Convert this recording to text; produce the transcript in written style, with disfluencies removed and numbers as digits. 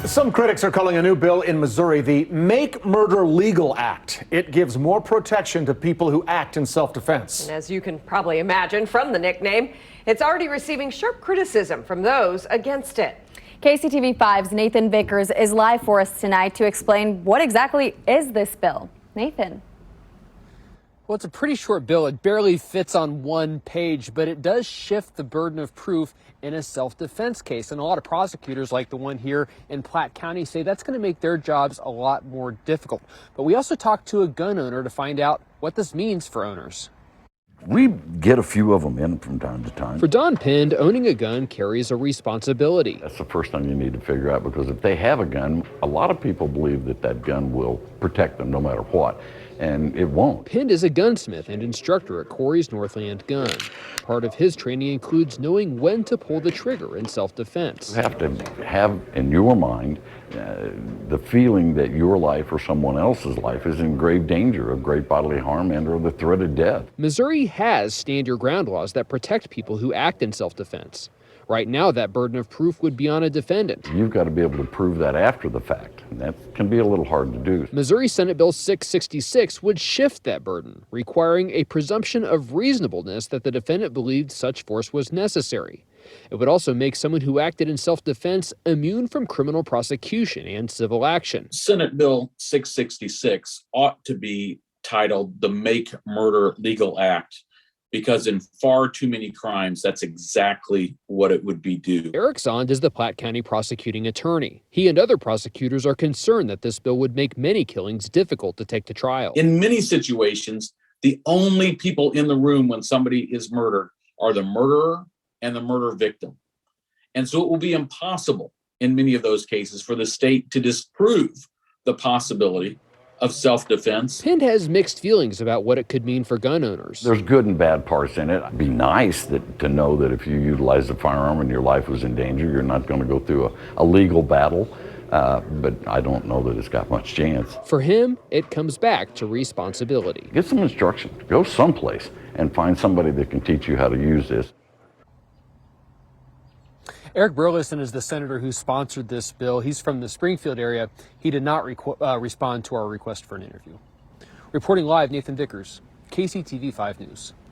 Some critics are calling a new bill in Missouri the Make Murder Legal Act. It gives more protection to people who act in self-defense. And as you can probably imagine from the nickname, it's already receiving sharp criticism from those against it. KCTV5's Nathan Vickers is live for us tonight to explain what exactly is this bill. Nathan. Well, it's a pretty short bill. It barely fits on one page, but it does shift the burden of proof in a self-defense case. And a lot of prosecutors, like the one here in Platte County, say that's going to make their jobs a lot more difficult. But we also talked to a gun owner to find out what this means for owners. We get a few of them in from time to time. For Don Pind, owning a gun carries a responsibility. That's the first thing you need to figure out, because if they have a gun, a lot of people believe that that gun will protect them no matter what, and it won't. Pind is a gunsmith and instructor at Corey's Northland Gun. Part of his training includes knowing when to pull the trigger in self-defense. You have to have in your mind the feeling that your life or someone else's life is in grave danger of great bodily harm and or the threat of death. Missouri has stand your ground laws that protect people who act in self-defense. Right now, that burden of proof would be on a defendant. You've got to be able to prove that after the fact, and that can be a little hard to do. Missouri Senate Bill 666 would shift that burden, requiring a presumption of reasonableness that the defendant believed such force was necessary. It would also make someone who acted in self-defense immune from criminal prosecution and civil action. Senate Bill 666 ought to be titled the Make Murder Legal Act, because in far too many crimes, that's exactly what it would be due. Eric Sond is the Platte County prosecuting attorney. He and other prosecutors are concerned that this bill would make many killings difficult to take to trial. In many situations, the only people in the room when somebody is murdered are the murderer and the murder victim. And so it will be impossible in many of those cases for the state to disprove the possibility of self-defense. Pind has mixed feelings about what it could mean for gun owners. There's good and bad parts in it. It'd be nice to know that if you utilize a firearm and your life was in danger, you're not going to go through a legal battle. But I don't know that it's got much chance. For him, it comes back to responsibility. Get some instruction. Go someplace and find somebody that can teach you how to use this. Eric Burleson is the senator who sponsored this bill. He's from the Springfield area. He did not respond to our request for an interview. Reporting live, Nathan Vickers, KCTV 5 News.